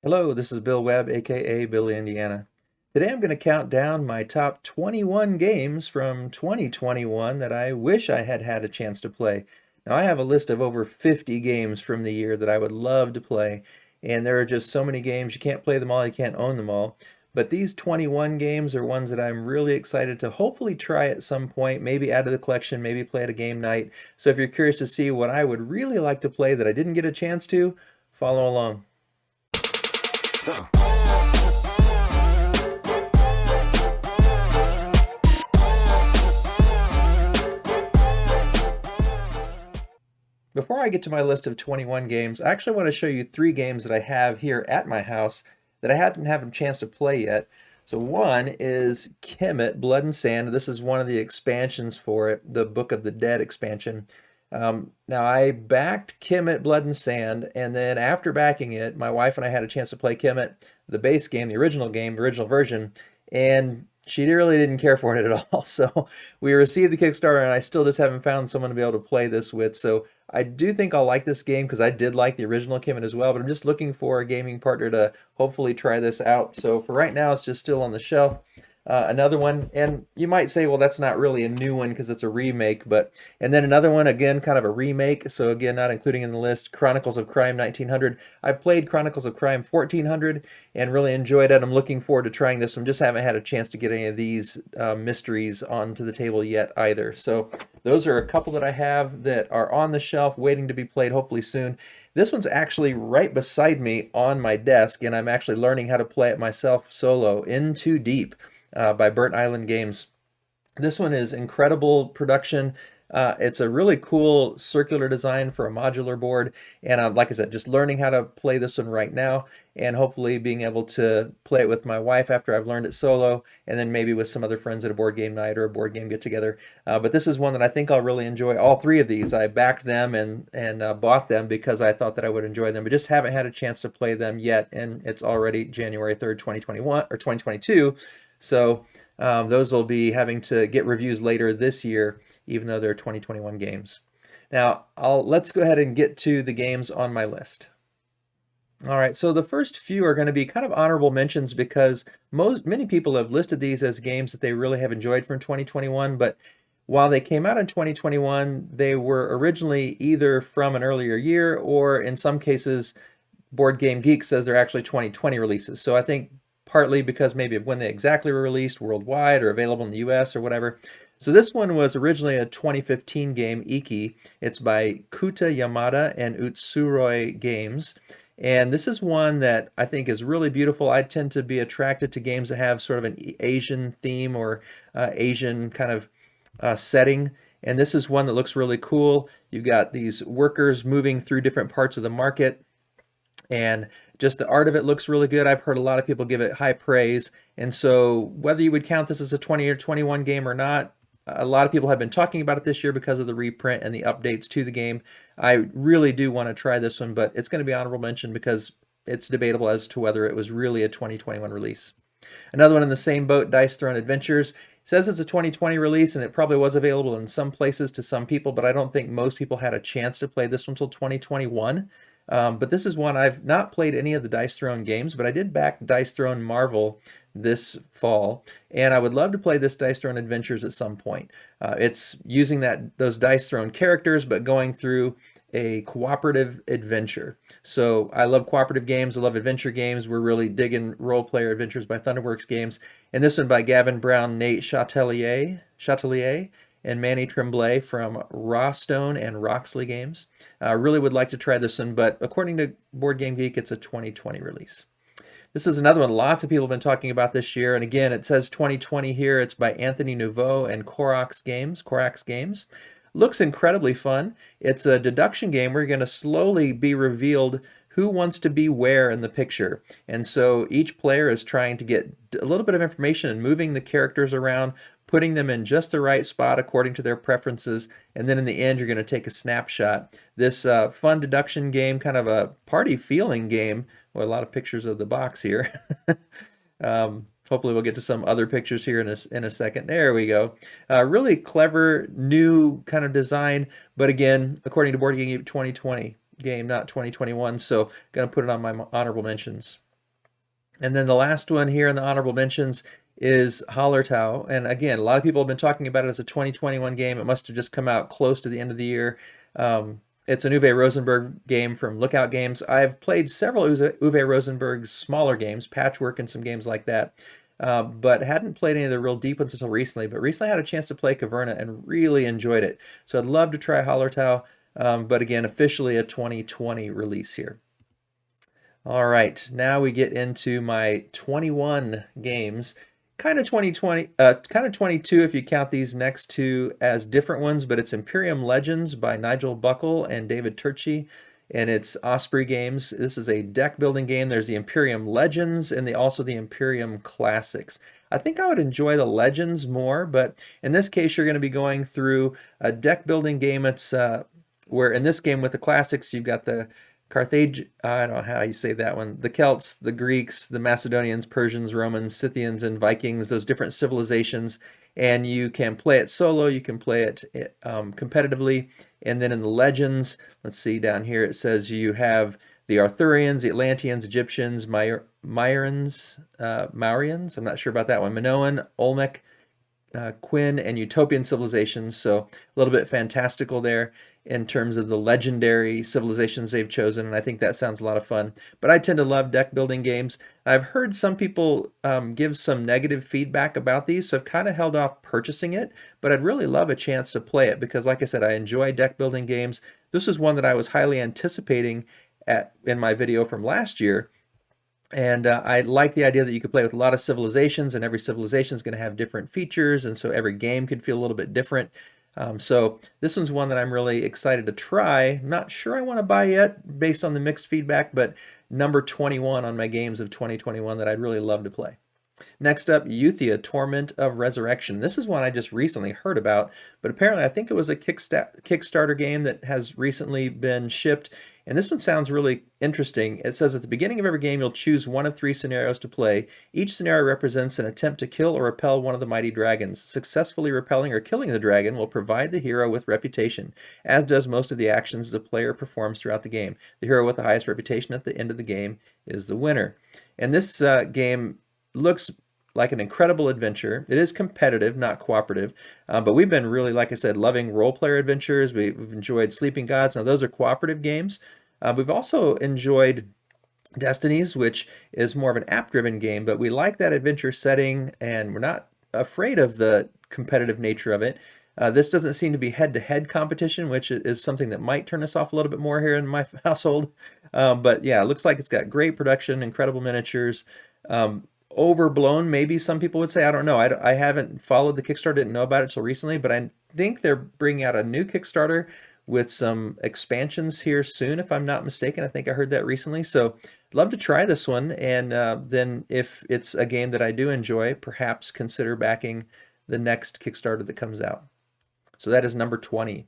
Hello, this is Bill Webb, aka Billy Indiana. Today I'm going to count down my top 21 games from 2021 that I wish I had had a chance to play. Now, I have a list of over 50 games from the year that I would love to play, and there are just so many games. You can't play them all, you can't own them all. But these 21 games are ones that I'm really excited to hopefully try at some point, maybe add to the collection, maybe play at a game night. So if you're curious to see what I would really like to play that I didn't get a chance to, follow along. Before I get to my list of 21 games, I actually want to show you 3 games that I have here at my house that I hadn't had a chance to play yet. So one is Kemet, Blood and Sand. This is one of the expansions for it, the Book of the Dead expansion. Now I backed Kemet, Blood and Sand, and then after backing it, my wife and I had a chance to play Kemet, the base game, the original game, the original version, and she really didn't care for it at all. So we received the Kickstarter, and I still just haven't found someone to be able to play this with. So I do think I'll like this game because I did like the original Kemet as well, but I'm just looking for a gaming partner to hopefully try this out. So for right now, it's just still on the shelf. Another one, and you might say, well, that's not really a new one because it's a remake, and then another one, again, kind of a remake, so again, not including in the list, Chronicles of Crime 1900. I played Chronicles of Crime 1400 and really enjoyed it. I'm looking forward to trying this one. Just haven't had a chance to get any of these mysteries onto the table yet either. So those are a couple that I have that are on the shelf waiting to be played hopefully soon. This one's actually right beside me on my desk, and I'm actually learning how to play it myself solo, In Too Deep, by Burnt Island Games. This one is incredible production. It's a really cool circular design for a modular board, and like I said, just learning how to play this one right now, and hopefully being able to play it with my wife after I've learned it solo, and then maybe with some other friends at a board game night or a board game get together. But this is one that I think I'll really enjoy. All 3 of these, I backed them and bought them because I thought that I would enjoy them, but just haven't had a chance to play them yet, and it's already January 3rd, 2021 or 2022. So those will be having to get reviews later this year, even though they're 2021 games. Now, let's go ahead and get to the games on my list. All right, so the first few are going to be kind of honorable mentions because many people have listed these as games that they really have enjoyed from 2021, but while they came out in 2021, they were originally either from an earlier year or in some cases, boardgamegeek says they're actually 2020 releases. So I think partly because maybe of when they exactly were released worldwide or available in the US or whatever. So this one was originally a 2015 game, Iki. It's by Kuta Yamada and Utsuroi Games. And this is one that I think is really beautiful. I tend to be attracted to games that have sort of an Asian theme or Asian kind of setting. And this is one that looks really cool. You've got these workers moving through different parts of the market, and just the art of it looks really good. I've heard a lot of people give it high praise. And so whether you would count this as a 20 or 21 game or not, a lot of people have been talking about it this year because of the reprint and the updates to the game. I really do want to try this one, but it's going to be honorable mention because it's debatable as to whether it was really a 2021 release. Another one in the same boat, Dice Throne Adventures. It says it's a 2020 release, and it probably was available in some places to some people, but I don't think most people had a chance to play this one until 2021. But this is one I've not played any of the Dice Throne games, but I did back Dice Throne Marvel this fall, and I would love to play this Dice Throne Adventures at some point. It's using those Dice Throne characters, but going through a cooperative adventure. So I love cooperative games. I love adventure games. We're really digging Role Player Adventures by Thunderworks Games. And this one by Gavin Brown, Nate Chatelier, and Manny Tremblay from Rawstone and Roxley Games. I really would like to try this one, but according to BoardGameGeek, it's a 2020 release. This is another one lots of people have been talking about this year, and again, it says 2020 here. It's by Anthony Nouveau and Corax Games. Looks incredibly fun. It's a deduction game where you're going to slowly be revealed who wants to be where in the picture. And so each player is trying to get a little bit of information and moving the characters around, putting them in just the right spot according to their preferences, and then in the end you're going to take a snapshot. This fun deduction game, kind of a party feeling game, with a lot of pictures of the box here. Hopefully we'll get to some other pictures here in a second. There we go. Really clever, new kind of design, but again, according to BoardGamegeek, 2020 game, not 2021, so going to put it on my honorable mentions. And then the last one here in the honorable mentions is Hallertau. And again, a lot of people have been talking about it as a 2021 game. It must have just come out close to the end of the year. It's an Uwe Rosenberg game from Lookout Games. I've played several Uwe Rosenberg's smaller games, Patchwork and some games like that, but hadn't played any of the real deep ones until recently. But recently I had a chance to play Caverna and really enjoyed it. So I'd love to try Hallertau, but again, officially a 2020 release here. All right, now we get into my 21 games. Kind of 2020, kind of 22 if you count these next two as different ones, but it's Imperium Legends by Nigel Buckle and David Turchi, and it's Osprey Games. This is a deck building game. There's the Imperium Legends and also the Imperium Classics. I think I would enjoy the Legends more, but in this case, you're going to be going through a deck building game. It's where in this game with the Classics, you've got the Carthage, I don't know how you say that one. The Celts, the Greeks, the Macedonians, Persians, Romans, Scythians, and Vikings, those different civilizations. And you can play it solo, you can play it competitively. And then in the legends, let's see down here, it says you have the Arthurians, the Atlanteans, Egyptians, Mauryan, I'm not sure about that one, Minoan, Olmec, Quinn, and Utopian civilizations, so a little bit fantastical there in terms of the legendary civilizations they've chosen, and I think that sounds a lot of fun. But I tend to love deck building games. I've heard some people give some negative feedback about these, so I've kind of held off purchasing it, but I'd really love a chance to play it because, like I said, I enjoy deck building games. This is one that I was highly anticipating in my video from last year. And I like the idea that you could play with a lot of civilizations, and every civilization is going to have different features, and so every game could feel a little bit different. So this one's one that I'm really excited to try. Not sure I want to buy yet based on the mixed feedback, but number 21 on my games of 2021 that I'd really love to play. Next up, Euthia, Torment of Resurrection. This is one I just recently heard about, but apparently I think it was a Kickstarter game that has recently been shipped, and this one sounds really interesting. It says at the beginning of every game, you'll choose one of 3 scenarios to play. Each scenario represents an attempt to kill or repel one of the mighty dragons. Successfully repelling or killing the dragon will provide the hero with reputation, as does most of the actions the player performs throughout the game. The hero with the highest reputation at the end of the game is the winner. And this game looks like an incredible adventure. It is competitive, not cooperative, but we've been really, like I said, loving role-player adventures. We've enjoyed Sleeping Gods. Now, those are cooperative games. We've also enjoyed Destinies, which is more of an app-driven game, but we like that adventure setting, and we're not afraid of the competitive nature of it. This doesn't seem to be head-to-head competition, which is something that might turn us off a little bit more here in my household. But yeah, it looks like it's got great production, incredible miniatures. Overblown, maybe some people would say. I don't know. I haven't followed the Kickstarter, didn't know about it until recently, but I think they're bringing out a new Kickstarter with some expansions here soon, if I'm not mistaken. I think I heard that recently. So I'd love to try this one, and then if it's a game that I do enjoy, perhaps consider backing the next Kickstarter that comes out. So that is number 20.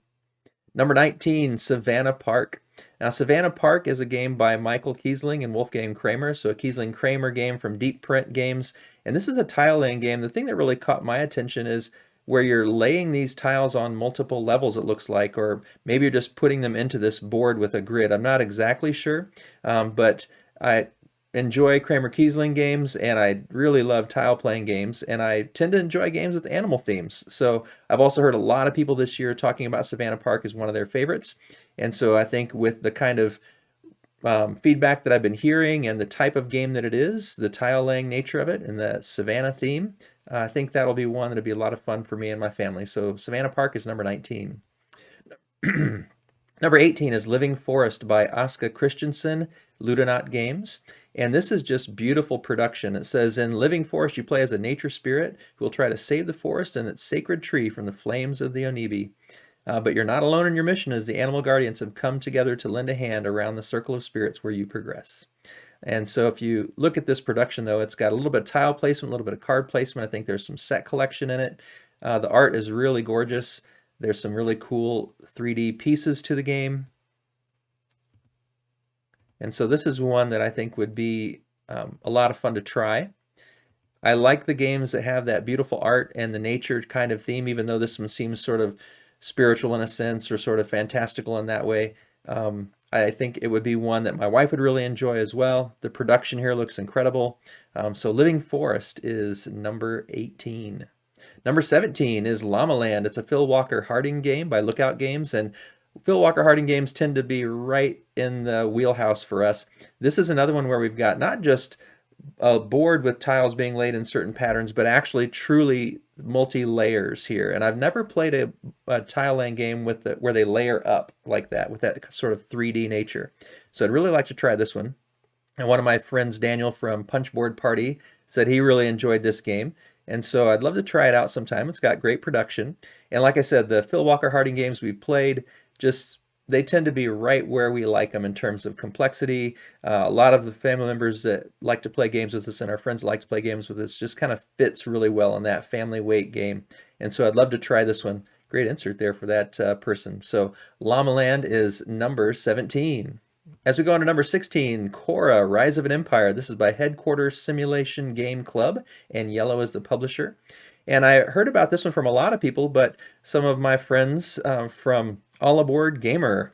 Number 19, Savannah Park. Now, Savannah Park is a game by Michael Kiesling and Wolfgang Kramer, so a Kiesling-Kramer game from Deep Print Games. And this is a tile-laying game. The thing that really caught my attention is where you're laying these tiles on multiple levels, it looks like, or maybe you're just putting them into this board with a grid. I'm not exactly sure, but I enjoy Kramer Kiesling games, and I really love tile playing games, and I tend to enjoy games with animal themes. So I've also heard a lot of people this year talking about Savannah Park as one of their favorites, and so I think with the kind of feedback that I've been hearing and the type of game that it is, the tile laying nature of it, and the Savannah theme, I think that'll be one that'll be a lot of fun for me and my family. So Savannah Park is number 19. Number 18 is Living Forest by Aska Christensen, Ludonaut Games. And this is just beautiful production. It says, in Living Forest, you play as a nature spirit who will try to save the forest and its sacred tree from the flames of the Onibi. But you're not alone in your mission, as the animal guardians have come together to lend a hand around the circle of spirits where you progress. And so if you look at this production, though, it's got a little bit of tile placement, a little bit of card placement. I think there's some set collection in it. The art is really gorgeous. There's some really cool 3D pieces to the game. And so this is one that I think would be a lot of fun to try. I like the games that have that beautiful art and the nature kind of theme, even though this one seems sort of spiritual in a sense or sort of fantastical in that way. I think it would be one that my wife would really enjoy as well. The production here looks incredible. So Living Forest is number 18. Number 17 is Llama Land. It's a Phil Walker Harding game by Lookout Games, and Phil Walker Harding games tend to be right in the wheelhouse for us. This is another one where we've got not just a board with tiles being laid in certain patterns, but actually truly multi-layers here. And I've never played a tile laying game with where they layer up like that, with that sort of 3D nature. So I'd really like to try this one. And one of my friends, Daniel from Punchboard Party, said he really enjoyed this game. And so I'd love to try it out sometime. It's got great production. And like I said, the Phil Walker Harding games we've played, just they tend to be right where we like them in terms of complexity. A lot of the family members that like to play games with us and our friends that like to play games with us just kind of fits really well in that family weight game. And so I'd love to try this one. Great insert there for that person. So Llama Land is number 17. As we go on to number 16, Korra, Rise of an Empire. This is by Headquarters Simulation Game Club, and Yellow is the publisher. And I heard about this one from a lot of people, but some of my friends from All Aboard Gamer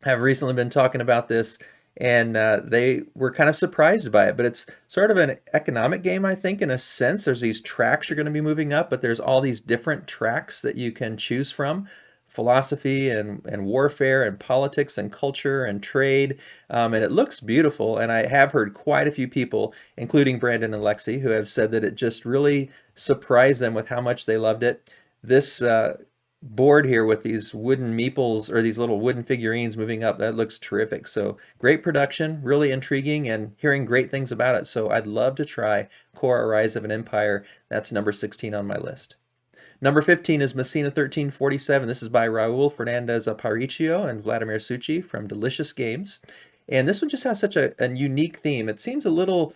have recently been talking about this, and they were kind of surprised by it. But it's sort of an economic game, I think, in a sense. There's these tracks you're going to be moving up, but there's all these different tracks that you can choose from. Philosophy and warfare and politics and culture and trade, and it looks beautiful. And I have heard quite a few people, including Brandon and Lexi, who have said that it just really surprised them with how much they loved it. This board here with these wooden meeples, or these little wooden figurines moving up, that looks terrific. So great production, really intriguing, and hearing great things about it. So I'd love to try Korra, Rise of an Empire. That's number 16 on my list. Number 15 is Messina 1347. This is by Raul Fernandez Aparicio and Vladimir Suchi from Delicious Games. And this one just has such a unique theme. It seems a little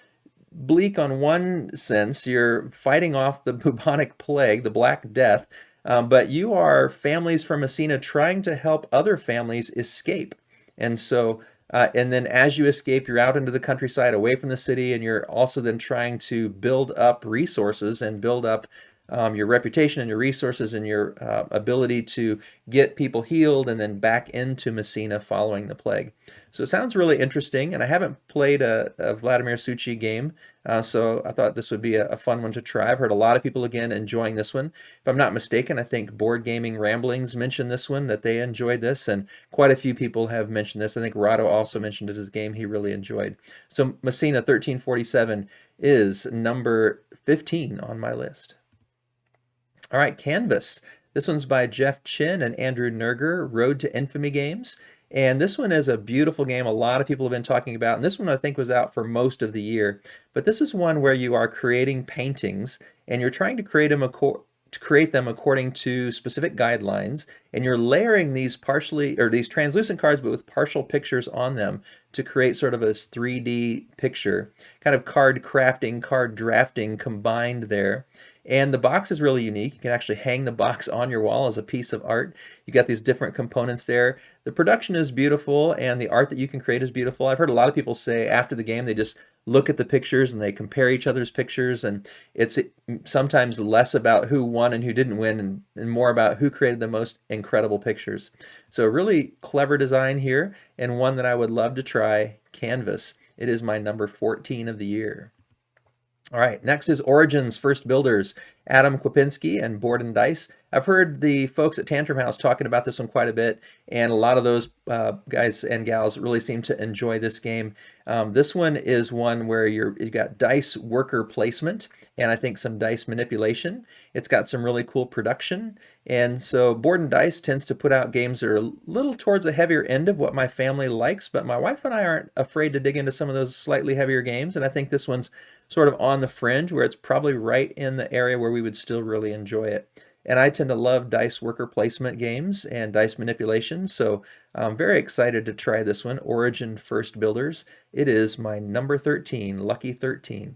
bleak on one sense. You're fighting off the bubonic plague, the Black Death, but you are families from Messina trying to help other families escape. And so, and then as you escape, you're out into the countryside away from the city, and you're also then trying to build up resources and build up your reputation and your resources and your ability to get people healed and then back into Messina following the plague. So it sounds really interesting, and I haven't played a Vladimir Suchi game, so I thought this would be a fun one to try. I've heard a lot of people, again, enjoying this one. If I'm not mistaken, I think Board Gaming Ramblings mentioned this one, that they enjoyed this, and quite a few people have mentioned this. I think Rado also mentioned it as a game he really enjoyed. So Messina 1347 is number 15 on my list. All right, Canvas. This one's by Jeff Chin and Andrew Nerger, Road to Infamy Games. And this one is a beautiful game a lot of people have been talking about. And this one I think was out for most of the year. But this is one where you are creating paintings and you're trying to create them according to specific guidelines, and you're layering these these translucent cards but with partial pictures on them to create sort of a 3D picture, kind of card crafting, card drafting combined there. And the box is really unique. You can actually hang the box on your wall as a piece of art. You got these different components there. The production is beautiful, and the art that you can create is beautiful. I've heard a lot of people say after the game they just look at the pictures and they compare each other's pictures, and it's sometimes less about who won and who didn't win, and more about who created the most incredible pictures. So a really clever design here, and one that I would love to try, Canvas. It is my number 14 of the year. All right, next is Origins First Builders, Adam Kwapinski and Board and Dice. I've heard the folks at Tantrum House talking about this one quite a bit, and a lot of those guys and gals really seem to enjoy this game. This one is one where you've got dice worker placement, and I think some dice manipulation. It's got some really cool production, and so Board and Dice tends to put out games that are a little towards the heavier end of what my family likes, but my wife and I aren't afraid to dig into some of those slightly heavier games, and I think this one's sort of on the fringe where it's probably right in the area where we would still really enjoy it. And I tend to love dice worker placement games and dice manipulation, so I'm very excited to try this one, Origin First Builders. It is my number 13, Lucky 13.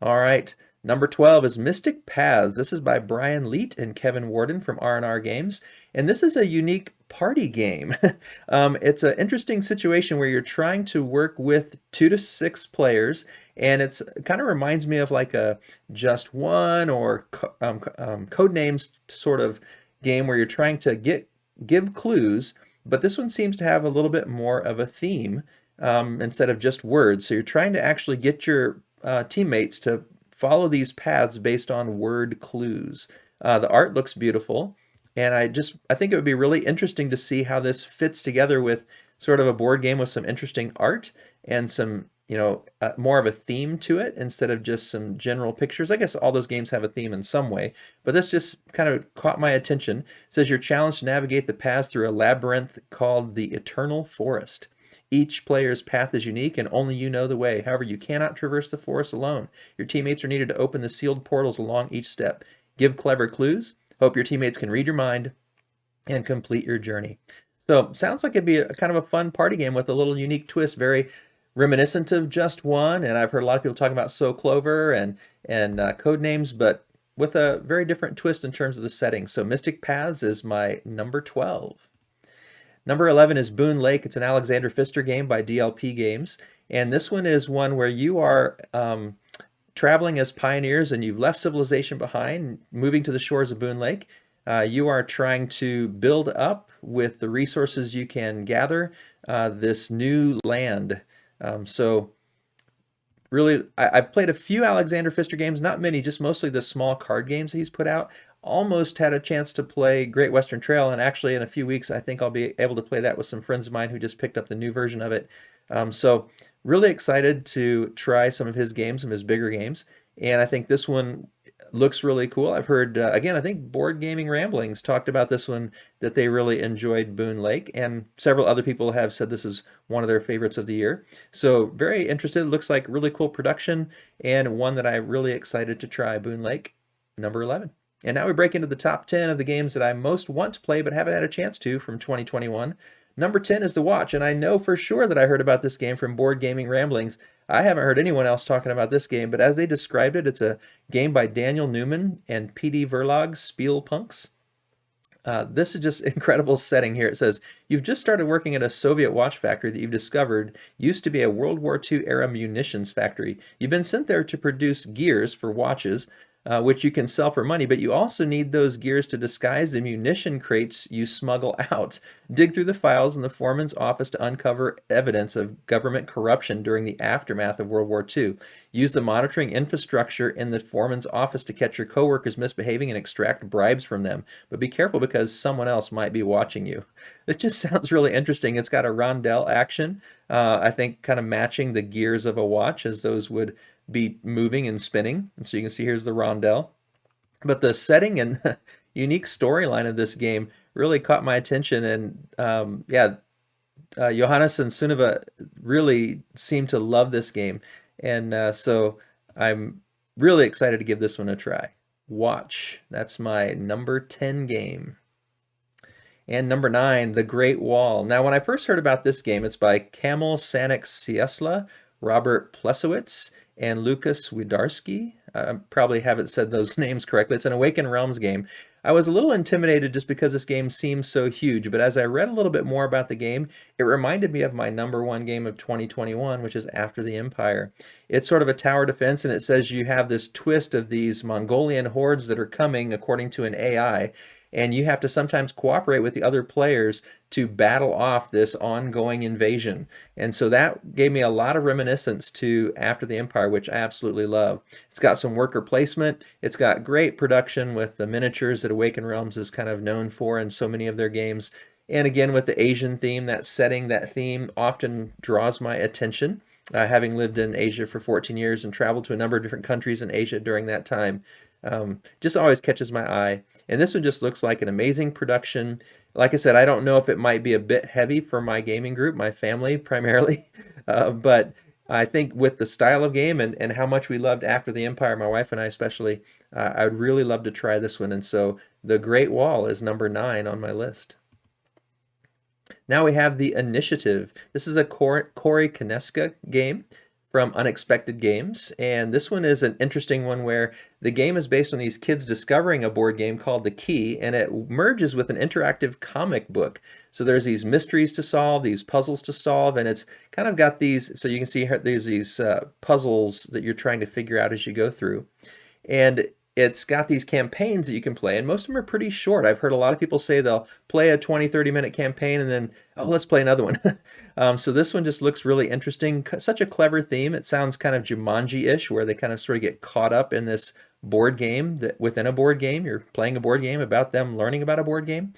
All right, number 12 is Mystic Paths. This is by Brian Leet and Kevin Warden from R&R Games, and this is a unique party game. It's an interesting situation where you're trying to work with 2 to 6 players, and it kind of reminds me of like a Just One or Codenames sort of game where you're trying to give clues but this one seems to have a little bit more of a theme instead of just words. So you're trying to actually get your teammates to follow these paths based on word clues. The art looks beautiful, and I think it would be really interesting to see how this fits together with sort of a board game with some interesting art and some, more of a theme to it instead of just some general pictures. I guess all those games have a theme in some way, but this just kind of caught my attention. It says you're challenged to navigate the paths through a labyrinth called the Eternal Forest. Each player's path is unique and only you know the way. However, you cannot traverse the forest alone. Your teammates are needed to open the sealed portals along each step. Give clever clues. Hope your teammates can read your mind and complete your journey. So sounds like it'd be a kind of a fun party game with a little unique twist, very reminiscent of Just One. And I've heard a lot of people talking about So Clover and code names, but with a very different twist in terms of the setting. So Mystic Paths is my number 12. Number 11 is Boon Lake. It's an Alexander Pfister game by DLP Games. And this one is one where you are traveling as pioneers and you've left civilization behind, moving to the shores of Boon Lake. You are trying to build up with the resources you can gather this new land. So really, I've played a few Alexander Pfister games, not many, just mostly the small card games he's put out. Almost had a chance to play Great Western Trail, and actually in a few weeks I think I'll be able to play that with some friends of mine who just picked up the new version of it. So really excited to try some of his games, some of his bigger games, and I think this one looks really cool. I've heard, again, I think Board Gaming Ramblings talked about this one, that they really enjoyed Boon Lake, and several other people have said this is one of their favorites of the year. So very interested. It looks like really cool production, and one that I'm really excited to try, Boon Lake, number 11. And now we break into the top 10 of the games that I most want to play but haven't had a chance to from 2021. Number 10 is The Watch, and I know for sure that I heard about this game from Board Gaming Ramblings. I haven't heard anyone else talking about this game, but as they described it, it's a game by Daniel Newman and P.D. Verlag's Spielpunks. This is just incredible setting here. It says, you've just started working at a Soviet watch factory that you've discovered used to be a World War II era munitions factory. You've been sent there to produce gears for watches, which you can sell for money, but you also need those gears to disguise the munition crates you smuggle out. Dig through the files in the foreman's office to uncover evidence of government corruption during the aftermath of World War II. Use the monitoring infrastructure in the foreman's office to catch your coworkers misbehaving and extract bribes from them. But be careful because someone else might be watching you. It just sounds really interesting. It's got a rondel action, I think kind of matching the gears of a watch as those would be moving and spinning. So you can see here's the rondel. But the setting and the unique storyline of this game really caught my attention. And Johannes and Sunniva really seem to love this game. And so I'm really excited to give this one a try. Watch. That's my number 10 game. And number 9, The Great Wall. Now, when I first heard about this game, it's by Kamil Sanek-Ciesla, Robert Plesowitz, and Lucas Widarski. I probably haven't said those names correctly. It's an Awaken Realms game. I was a little intimidated just because this game seems so huge, but as I read a little bit more about the game, it reminded me of my number 1 game of 2021, which is After the Empire. It's sort of a tower defense, and it says you have this twist of these Mongolian hordes that are coming according to an AI, and you have to sometimes cooperate with the other players to battle off this ongoing invasion. And so that gave me a lot of reminiscence to After the Empire, which I absolutely love. It's got some worker placement. It's got great production with the miniatures that Awaken Realms is kind of known for in so many of their games. And again, with the Asian theme, that setting, that theme often draws my attention. Having lived in Asia for 14 years and traveled to a number of different countries in Asia during that time, just always catches my eye. And this one just looks like an amazing production. Like I said, I don't know if it might be a bit heavy for my gaming group, my family primarily, but I think with the style of game and how much we loved After the Empire, my wife and I especially, I would really love to try this one. And so The Great Wall is number 9 on my list. Now we have The Initiative. This is a Corey Kineska game from Unexpected Games, and this one is an interesting one where the game is based on these kids discovering a board game called The Key, and it merges with an interactive comic book. So there's these mysteries to solve, these puzzles to solve, and it's kind of got these, so you can see there's these puzzles that you're trying to figure out as you go through. And it's got these campaigns that you can play, and most of them are pretty short. I've heard a lot of people say they'll play a 20, 30-minute campaign and then, oh, let's play another one. So this one just looks really interesting. Such a clever theme. It sounds kind of Jumanji-ish, where they kind of sort of get caught up in this board game that within a board game. You're playing a board game about them learning about a board game.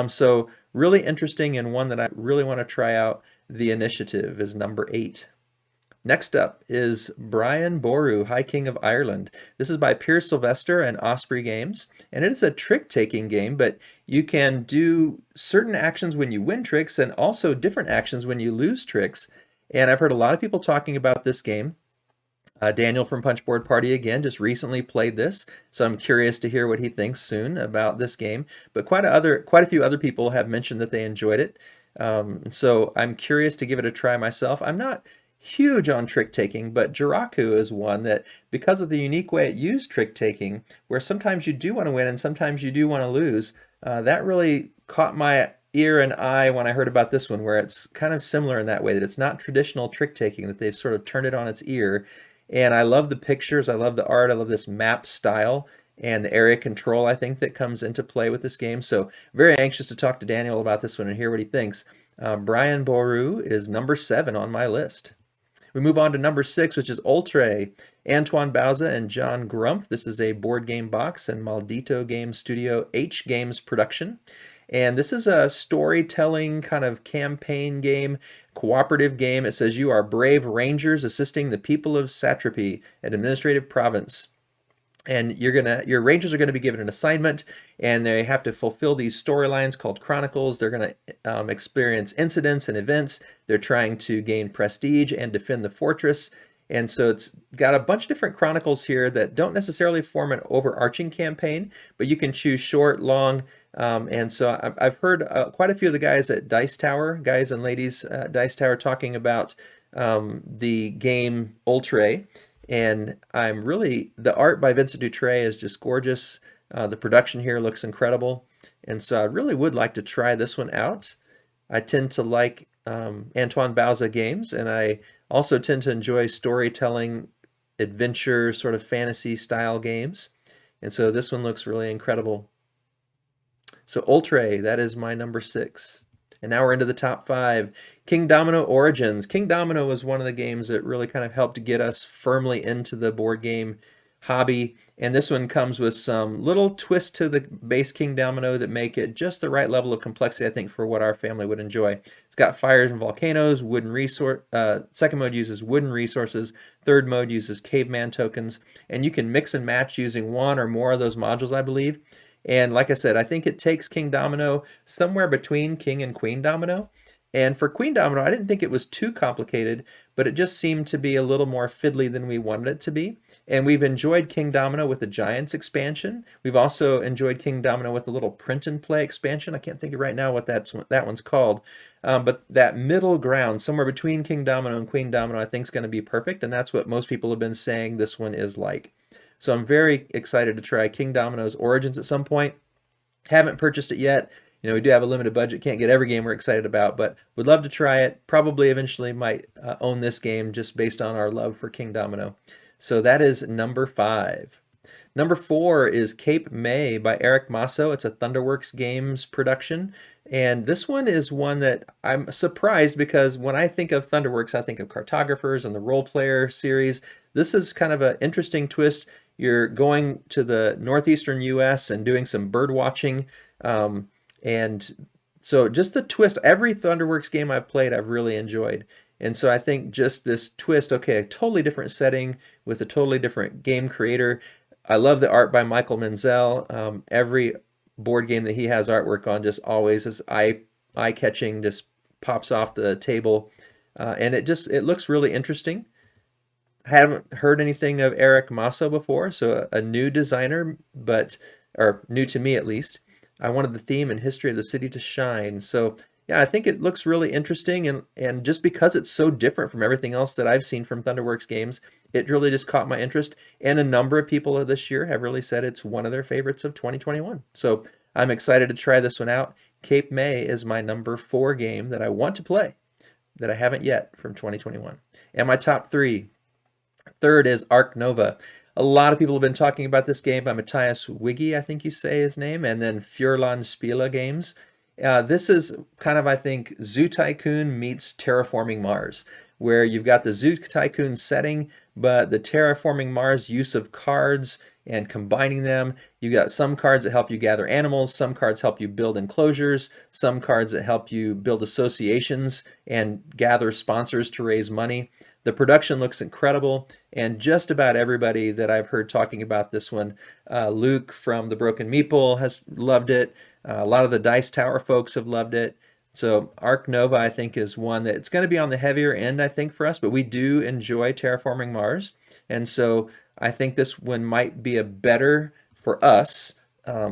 So really interesting, and one that I really want to try out. The Initiative is number 8. Next up is Brian Boru, High King of Ireland. This is by Piers Sylvester and Osprey Games, and it is a trick-taking game, but you can do certain actions when you win tricks and also different actions when you lose tricks. And I've heard a lot of people talking about this game. Daniel from Punchboard Party, again, just recently played this, so I'm curious to hear what he thinks soon about this game. But quite a few other people have mentioned that they enjoyed it. So I'm curious to give it a try myself. I'm not huge on trick taking, but Jiraku is one that, because of the unique way it used trick taking, where sometimes you do want to win and sometimes you do want to lose, that really caught my ear and eye when I heard about this one, where it's kind of similar in that way, that it's not traditional trick taking, that they've sort of turned it on its ear. And I love the pictures, I love the art, I love this map style and the area control, I think, that comes into play with this game. So very anxious to talk to Daniel about this one and hear what he thinks. Brian Boru is number 7 on my list. We move on to number 6, which is Ultre, Antoine Bauza and John Grump. This is a board game box and Maldito Game Studio H Games production. And this is a storytelling kind of campaign game, cooperative game. It says you are brave rangers assisting the people of Satrapy, an administrative province. And your rangers are going to be given an assignment, and they have to fulfill these storylines called chronicles. They're going to experience incidents and events. They're trying to gain prestige and defend the fortress. And so it's got a bunch of different chronicles here that don't necessarily form an overarching campaign, but you can choose short, long. And so I've heard quite a few of the guys at Dice Tower, guys and ladies at Dice Tower, talking about the game Ultre. And the art by Vincent Dutray is just gorgeous. The production here looks incredible. And so I really would like to try this one out. I tend to like Antoine Bauza games, and I also tend to enjoy storytelling, adventure, sort of fantasy style games. And so this one looks really incredible. So Ultre, that is my number 6. And now we're into the top 5. King Domino Origins. King Domino was one of the games that really kind of helped get us firmly into the board game hobby. And this one comes with some little twists to the base King Domino that make it just the right level of complexity, I think, for what our family would enjoy. It's got fires and volcanoes, wooden resource. Second mode uses wooden resources. Third mode uses caveman tokens. And you can mix and match using one or more of those modules, I believe. And like I said, I think it takes King Domino somewhere between King and Queen Domino. And for Queen Domino, I didn't think it was too complicated, but it just seemed to be a little more fiddly than we wanted it to be. And we've enjoyed King Domino with the Giants expansion. We've also enjoyed King Domino with the little print and play expansion. I can't think of right now what that one's called. But that middle ground, somewhere between King Domino and Queen Domino, I think is going to be perfect. And that's what most people have been saying this one is like. So I'm very excited to try King Domino's Origins at some point. Haven't purchased it yet. You know, we do have a limited budget, can't get every game we're excited about, but would love to try it. Probably eventually might own this game just based on our love for King Domino. So that is number 5. Number 4 is Cape May by Eric Masso. It's a Thunderworks Games production. And this one is one that I'm surprised, because when I think of Thunderworks, I think of Cartographers and the Role Player series. This is kind of an interesting twist. You're going to the northeastern U.S. and doing some bird watching. And so just the twist, every Thunderworks game I've played, I've really enjoyed. And so I think just this twist, okay, a totally different setting with a totally different game creator. I love the art by Michael Menzel. Every board game that he has artwork on just always is eye-catching, just pops off the table. And it looks really interesting. I haven't heard anything of Eric Masso before, so a new designer, or new to me at least. I wanted the theme and history of the city to shine. So yeah, I think it looks really interesting, and just because it's so different from everything else that I've seen from Thunderworks games, it really just caught my interest. And a number of people this year have really said it's one of their favorites of 2021. So I'm excited to try this one out. Cape May is my number 4 game that I want to play, that I haven't yet, from 2021. And my top 3. Third is Arc Nova. A lot of people have been talking about this game by Matthias Wiggy, I think you say his name, and then Furlan Spiele Games. This is kind of, I think, Zoo Tycoon meets Terraforming Mars, where you've got the Zoo Tycoon setting, but the Terraforming Mars use of cards and combining them. You got some cards that help you gather animals, some cards help you build enclosures, some cards that help you build associations and gather sponsors to raise money. The production looks incredible, and just about everybody that I've heard talking about this one, Luke from The Broken Meeple has loved it. A lot of the Dice Tower folks have loved it. So Ark Nova, I think, is one that it's going to be on the heavier end, I think, for us, but we do enjoy Terraforming Mars. And so I think this one might be a better, for us,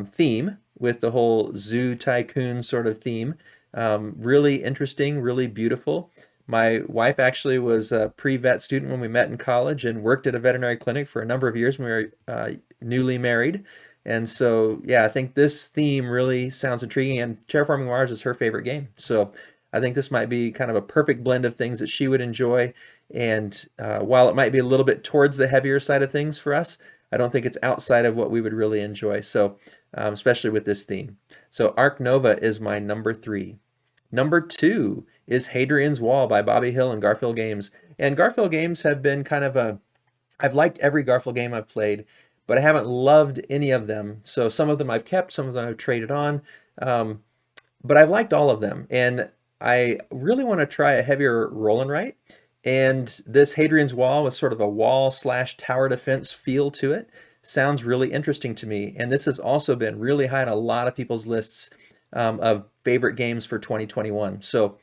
theme with the whole Zoo Tycoon sort of theme. Really interesting, really beautiful. My wife actually was a pre-vet student when we met in college and worked at a veterinary clinic for a number of years when we were newly married. And so, yeah, I think this theme really sounds intriguing, and Terraforming Mars is her favorite game. So I think this might be kind of a perfect blend of things that she would enjoy. And while it might be a little bit towards the heavier side of things for us, I don't think it's outside of what we would really enjoy. So especially with this theme. So Ark Nova is my number 3. Number 2 is Hadrian's Wall by Bobby Hill and Garfield Games. And Garfield Games have been kind of I've liked every Garfield game I've played, but I haven't loved any of them. So some of them I've kept, some of them I've traded on, but I've liked all of them. And I really want to try a heavier roll and write. And this Hadrian's Wall with sort of a wall/tower defense feel to it sounds really interesting to me. And this has also been really high on a lot of people's lists of favorite games for 2021. So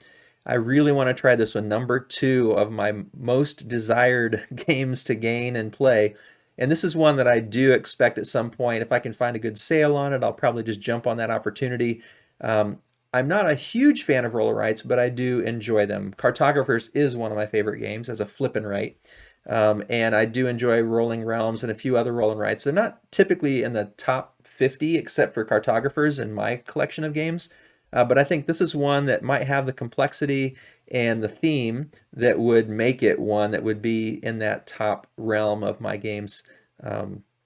I really want to try this one, number 2 of my most desired games to gain and play. And this is one that I do expect at some point, if I can find a good sale on it, I'll probably just jump on that opportunity. I'm not a huge fan of roller rights, but I do enjoy them. Cartographers is one of my favorite games as a flip and write. And I do enjoy Rolling Realms and a few other roll and writes. They're not typically in the top 50, except for Cartographers in my collection of games. But I think this is one that might have the complexity and the theme that would make it one that would be in that top realm of my games.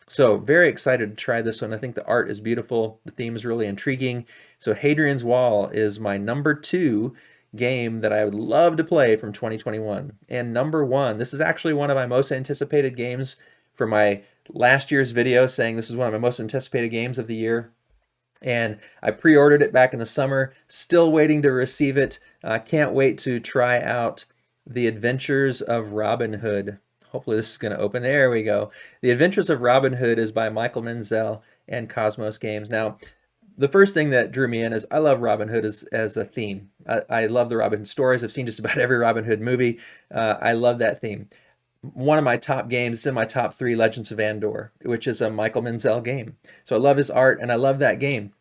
So very excited to try this one. I think the art is beautiful. The theme is really intriguing. So Hadrian's Wall is my number 2 game that I would love to play from 2021. And number 1, this is actually one of my most anticipated games for my last year's video saying this is one of my most anticipated games of the year. And I pre-ordered it back in the summer, still waiting to receive it. Can't wait to try out The Adventures of Robin Hood. Hopefully this is going to open. There we go. The Adventures of Robin Hood is by Michael Menzel and Cosmos Games. Now, the first thing that drew me in is I love Robin Hood as a theme. I love the Robin Hood stories. I've seen just about every Robin Hood movie. I love that theme. One of my top games is in my top 3, Legends of Andor, which is a Michael Menzel game. So I love his art and I love that game.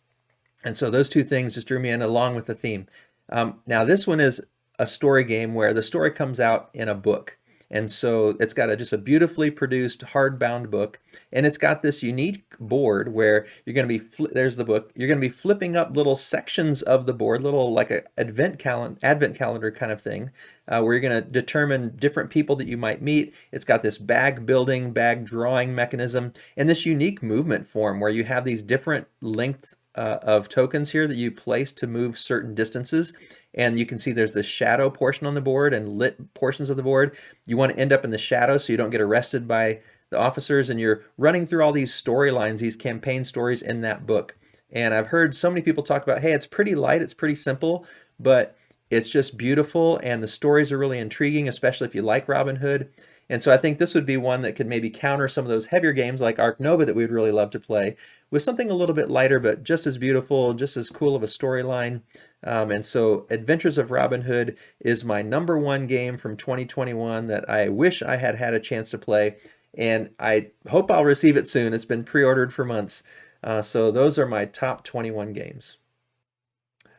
And so those two things just drew me in along with the theme. Now this one is a story game where the story comes out in a book. And so it's got just a beautifully produced hardbound book, and it's got this unique board where you're going to be, there's the book, you're going to be flipping up little sections of the board, little like a advent calendar kind of thing, where you're going to determine different people that you might meet. It's got this bag building, bag drawing mechanism, and this unique movement form where you have these different lengths of tokens here that you place to move certain distances. And you can see there's this shadow portion on the board and lit portions of the board. You want to end up in the shadow so you don't get arrested by the officers, and you're running through all these storylines, these campaign stories in that book. And I've heard so many people talk about, hey, it's pretty light, it's pretty simple, but it's just beautiful, and the stories are really intriguing, especially if you like Robin Hood. And so I think this would be one that could maybe counter some of those heavier games like Ark Nova that we'd really love to play with something a little bit lighter, but just as beautiful, just as cool of a storyline. And so Adventures of Robin Hood is my number 1 game from 2021 that I wish I had had a chance to play. And I hope I'll receive it soon. It's been pre-ordered for months. So those are my top 21 games.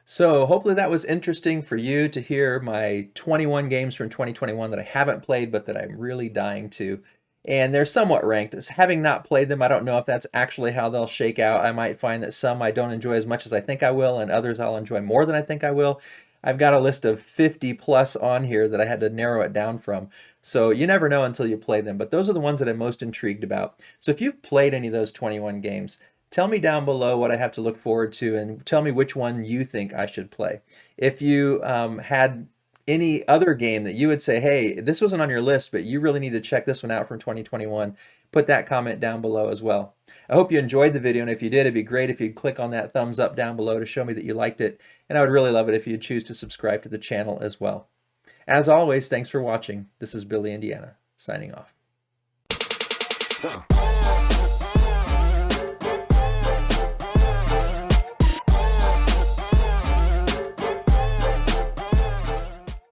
So hopefully that was interesting for you to hear my 21 games from 2021 that I haven't played, but that I'm really dying to. And they're somewhat ranked. As having not played them, I don't know if that's actually how they'll shake out. I might find that some I don't enjoy as much as I think I will, and others I'll enjoy more than I think I will. I've got a list of 50 plus on here that I had to narrow it down from. So you never know until you play them, but those are the ones that I'm most intrigued about. So if you've played any of those 21 games, tell me down below what I have to look forward to and tell me which one you think I should play. If you had any other game that you would say, hey, this wasn't on your list, but you really need to check this one out from 2021, put that comment down below as well. I hope you enjoyed the video, and if you did, it'd be great if you'd click on that thumbs up down below to show me that you liked it, and I would really love it if you'd choose to subscribe to the channel as well. As always, thanks for watching. This is Billy, Indiana, signing off.